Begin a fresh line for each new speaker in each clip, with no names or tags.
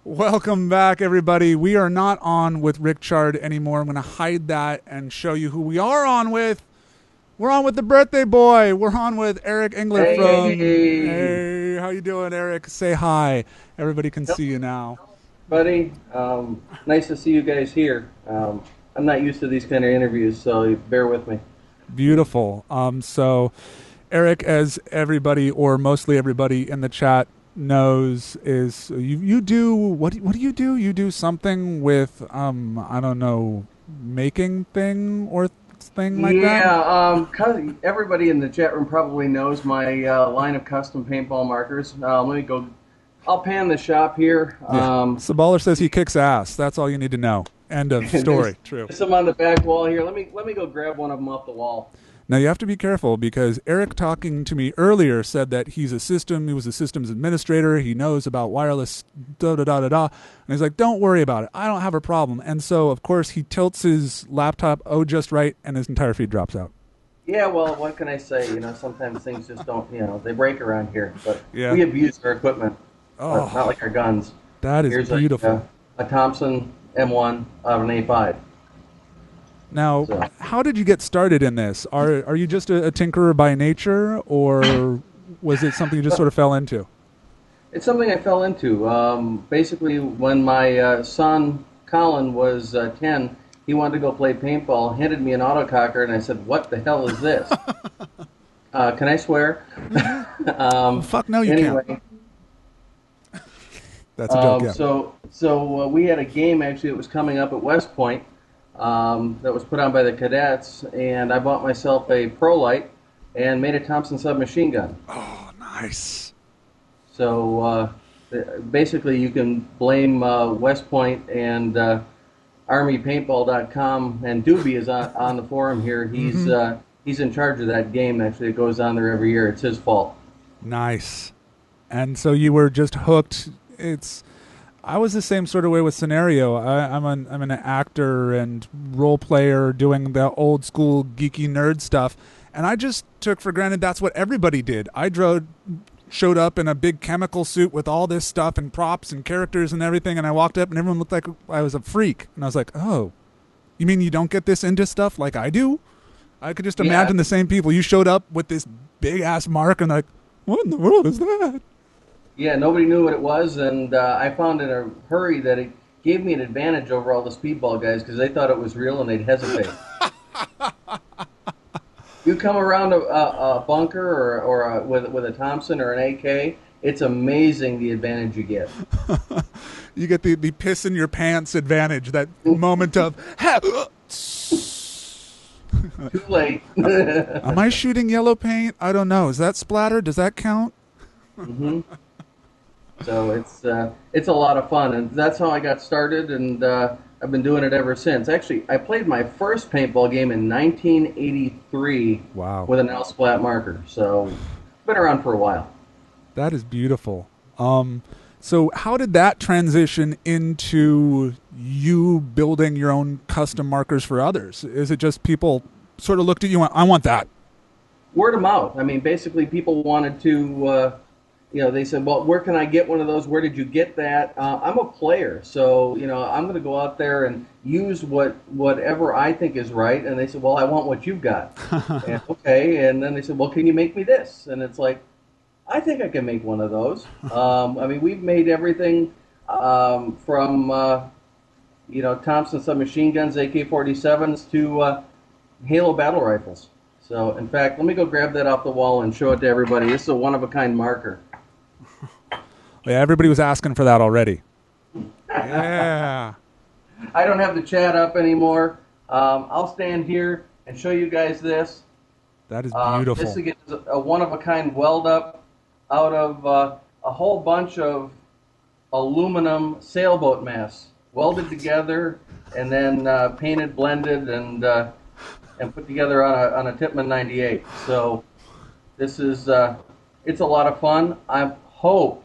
Welcome back, everybody. We are not on with Rick Chard anymore. I'm going to hide that and show you who we are on with. We're on with the birthday boy. We're on with Eric Engler from... Hey, how you doing, Eric? Say hi. Everybody can see you now.
Buddy, nice to see you guys here. I'm not used to these kind of interviews, so bear with me.
Beautiful. So, Eric, as everybody, or mostly everybody in the chat knows, is you do what do you do? You do something with I don't know, making thing or thing like that.
Yeah, everybody in the chat room probably knows my line of custom paintball markers. Let me go. I'll pan the shop here.
Saballer says he kicks ass. That's all you need to know. End of story. True.
There's some on the back wall here. Let me go grab one of them off the wall.
Now you have to be careful because Eric, talking to me earlier, said that he was a systems administrator. He knows about wireless and he's like, don't worry about it. I don't have a problem. And so of course he tilts his laptop just right and his entire feed drops out.
Yeah, well, what can I say? Sometimes things just don't, they break around here. But
yeah.
We abuse our equipment.
Oh,
not like our guns.
That is
Here's
beautiful.
A Thompson M1 out of an A5.
Now, how did you get started in this? Are you just a tinkerer by nature, or was it something you just sort of fell into?
It's something I fell into. Basically, when my son, Colin, was 10, he wanted to go play paintball, handed me an autococker, and I said, what the hell is this? Can I swear?
Fuck no, you can't. That's a joke, yeah.
So we had a game, actually, that was coming up at West Point. That was put on by the cadets, and I bought myself a Pro Light and made a Thompson submachine gun.
Oh, nice.
So basically you can blame West Point and ArmyPaintball.com, and Doobie is on the forum here. He's in charge of that game, actually. It goes on there every year. It's his fault.
Nice. And so you were just hooked. I was the same sort of way with Scenario. I'm an actor and role player doing the old school geeky nerd stuff, and I just took for granted that's what everybody did. I showed up in a big chemical suit with all this stuff and props and characters and everything, and I walked up and everyone looked like I was a freak. And I was like, oh, you mean you don't get this into stuff like I do? I could just imagine the same people. You showed up with this big ass mark and like, what in the world is that?
Yeah, nobody knew what it was, and I found in a hurry that it gave me an advantage over all the speedball guys because they thought it was real and they'd hesitate. You come around a bunker or with a Thompson or an AK, it's amazing the advantage you get.
You get the piss in your pants advantage, that moment of...
Too late.
Am I shooting yellow paint? I don't know. Is that splatter? Does that count?
Mm-hmm. So it's a lot of fun, and that's how I got started, and I've been doing it ever since. Actually, I played my first paintball game in 1983 with an L-splat marker, so been around for a while.
That is beautiful. So how did that transition into you building your own custom markers for others? Is it just people sort of looked at you and went, I want that?
Word of mouth. I mean, basically people wanted to... they said, well, where can I get one of those? Where did you get that? I'm a player, so, I'm going to go out there and use whatever I think is right. And they said, well, I want what you've got. And, okay, and then they said, well, can you make me this? And it's like, I think I can make one of those. We've made everything from, Thompson submachine guns, AK-47s, to Halo battle rifles. So, in fact, let me go grab that off the wall and show it to everybody. This is a one-of-a-kind marker.
Yeah, everybody was asking for that already. Yeah.
I don't have the chat up anymore. I'll stand here and show you guys this.
That is beautiful.
This is a one-of-a-kind weld-up out of a whole bunch of aluminum sailboat masts welded together and then painted, blended, and put together on a Titman 98. So this is it's a lot of fun. I hope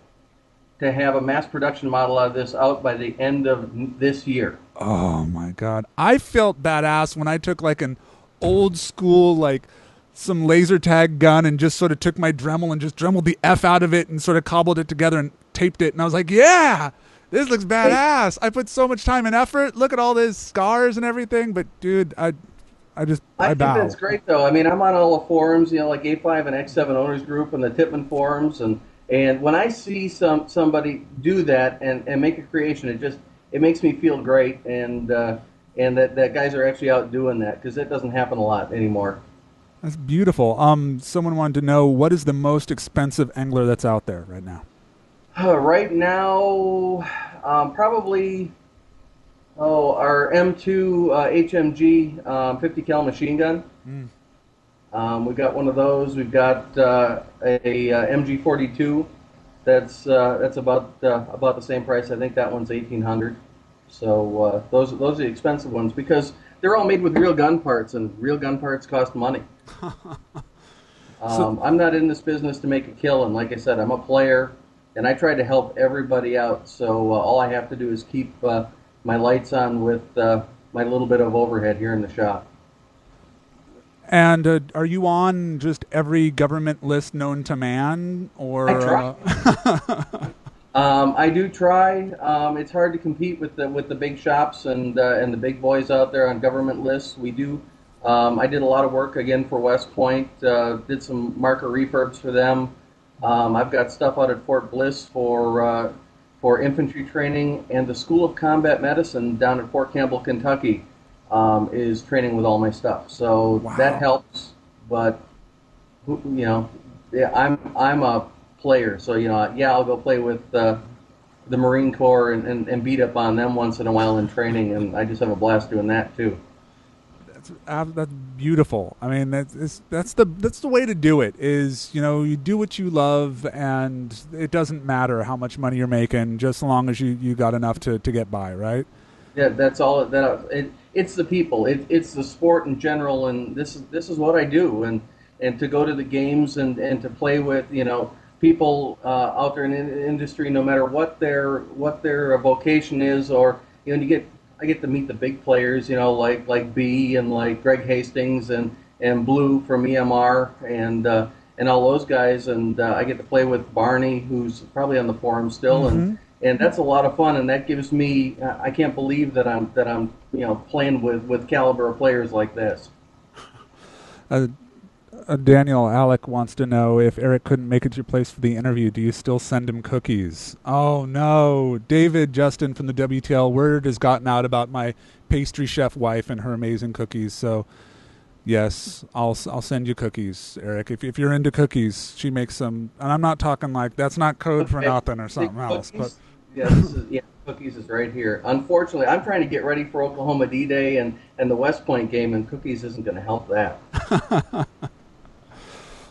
to have a mass production model of this out by the end of this year.
Oh my God. I felt badass when I took like an old school, like some laser tag gun and just sort of took my Dremel and just Dremeled the F out of it and sort of cobbled it together and taped it. And I was like, yeah, this looks
Hey,
badass. I put so much time and effort. Look at all these scars and everything. But dude,
I
I
think that's
bow.
great, though. I mean, I'm on all the forums, like A5 and X7 Owners Group and the Tipman forums, and when I see somebody do that and make a creation, it makes me feel great, and that guys are actually out doing that because that doesn't happen a lot anymore.
That's beautiful. Someone wanted to know what is the most expensive Engler that's out there right now.
Right now, probably our M2 HMG 50 cal machine gun.
Mm.
We've got one of those. We've got a MG42. That's about the same price. I think that one's 1,800. So those are the expensive ones because they're all made with real gun parts, and real gun parts cost money.
So,
I'm not in this business to make a kill, and like I said, I'm a player, and I try to help everybody out. So all I have to do is keep my lights on with my little bit of overhead here in the shop.
and are you on just every government list known to man,
I
or?
try. I do try. It's hard to compete with the big shops and the big boys out there on government lists. We do. I did a lot of work again for West Point. Did some marker refurbs for them. I've got stuff out at Fort Bliss for infantry training, and the School of Combat Medicine down at Fort Campbell, Kentucky, is training with all my stuff. So that
Wow.
helps. But yeah, I'm a player, so yeah, I'll go play with the Marine Corps and beat up on them once in a while in training, and I just have a blast doing that too.
That's beautiful. I mean, that's the way to do it. Is you do what you love, and it doesn't matter how much money you're making, just as long as you got enough to get by, right?
Yeah, that's all. It's the people. It's the sport in general, and this is what I do. And to go to the games and to play with people out there in the industry, no matter what their vocation is, or I get to meet the big players, like B and like Greg Hastings and Blue from EMR and all those guys, and I get to play with Barney, who's probably on the forum still,
Mm-hmm.
and that's a lot of fun, and that gives me I can't believe that I'm playing with caliber of players like this.
Uh, Daniel Alec wants to know if Eric couldn't make it to your place for the interview. Do you still send him cookies? Oh no, David Justin from the WTL. Word has gotten out about my pastry chef wife and her amazing cookies. So yes, I'll send you cookies, Eric. If you're into cookies, she makes some, and I'm not talking like that's not code for
Okay.
nothing or
The
something else. But
cookies, yeah, cookies is right here. Unfortunately, I'm trying to get ready for Oklahoma D-Day and the West Point game, and cookies isn't going to help that.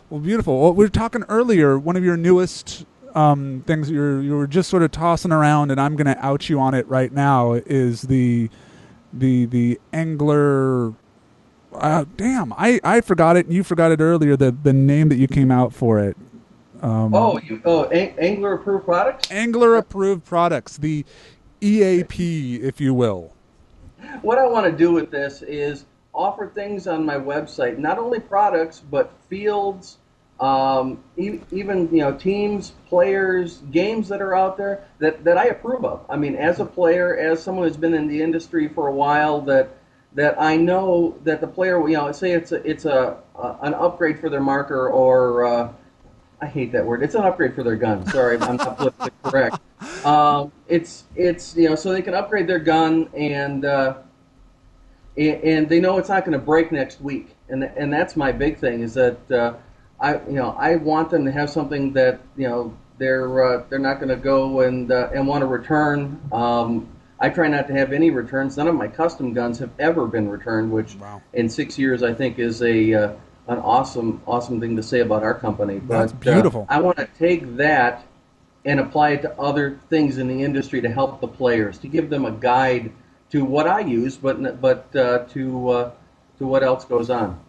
well, beautiful. Well, we were talking earlier. One of your newest things you were just sort of tossing around, and I'm going to out you on it right now. Is the Engler? Damn, I forgot it. And you forgot it earlier. The name that you came out for it.
Engler Approved Products.
Engler Approved Products, the EAP, if you will.
What I want to do with this is offer things on my website, not only products but fields, even teams, players, games that are out there that I approve of. I mean, as a player, as someone who's been in the industry for a while, that I know that the player, say it's an upgrade for their marker, or I hate that word. It's an upgrade for their gun. Sorry, I'm not politically correct. It's so they can upgrade their gun, and they know it's not going to break next week, and that's my big thing, is that I want them to have something that they're not going to go and want to return. I try not to have any returns. None of my custom guns have ever been returned, which
Wow.
in 6 years I think is an awesome thing to say about our company.
That's
But
beautiful.
I want to take that and apply it to other things in the industry to help the players, to give them a guide to what I use, but to what else goes on.